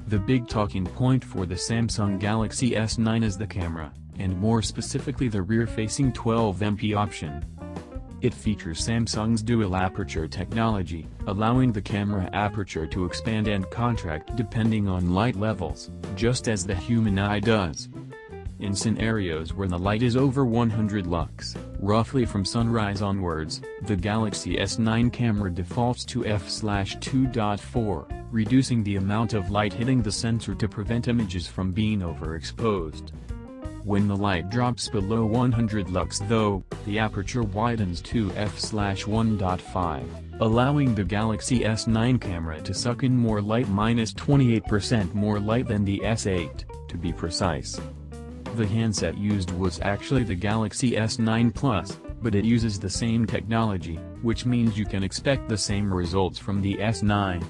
The big talking point for the Samsung Galaxy S9 is the camera, and more specifically the rear-facing 12MP option. It features Samsung's dual aperture technology, allowing the camera aperture to expand and contract depending on light levels, just as the human eye does. In scenarios where the light is over 100 lux, roughly from sunrise onwards, the Galaxy S9 camera defaults to f/2.4, reducing the amount of light hitting the sensor to prevent images from being overexposed. When the light drops below 100 lux though, the aperture widens to f/1.5, allowing the Galaxy S9 camera to suck in more light, -28% more light than the S8, to be precise. The handset used was actually the Galaxy S9 Plus, but it uses the same technology, which means you can expect the same results from the S9.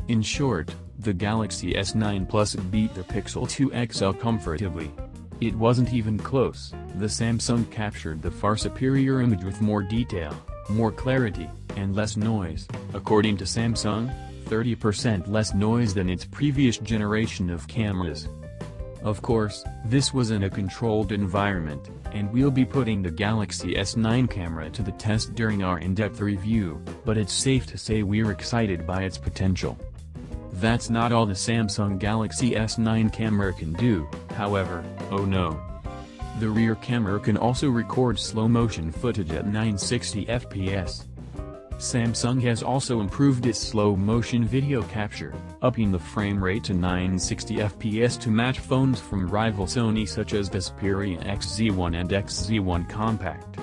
In short, the Galaxy S9 Plus beat the Pixel 2 XL comfortably. It wasn't even close. The Samsung captured the far superior image with more detail, more clarity, and less noise, according to Samsung, 30% less noise than its previous generation of cameras. Of course, this was in a controlled environment, and we'll be putting the Galaxy S9 camera to the test during our in-depth review, but it's safe to say we're excited by its potential. That's not all the Samsung Galaxy S9 camera can do, however, oh no. The rear camera can also record slow-motion footage at 960 fps. Samsung has also improved its slow-motion video capture, upping the frame rate to 960 fps to match phones from rival Sony such as the Xperia XZ1 and XZ1 Compact.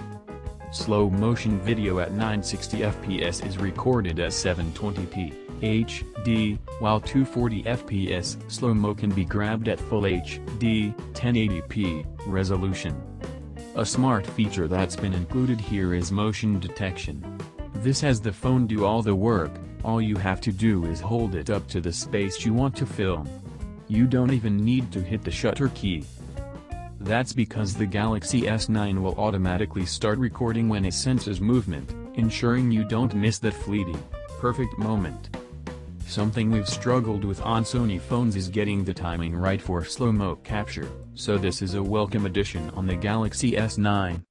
Slow-motion video at 960 fps is recorded at 720p HD, while 240 fps slow-mo can be grabbed at Full HD 1080p resolution. A smart feature that's been included here is motion detection. This has the phone do all the work. All you have to do is hold it up to the space you want to film. You don't even need to hit the shutter key. That's because the Galaxy S9 will automatically start recording when it senses movement, ensuring you don't miss that fleeting, perfect moment. Something we've struggled with on Sony phones is getting the timing right for slow-mo capture, so this is a welcome addition on the Galaxy S9.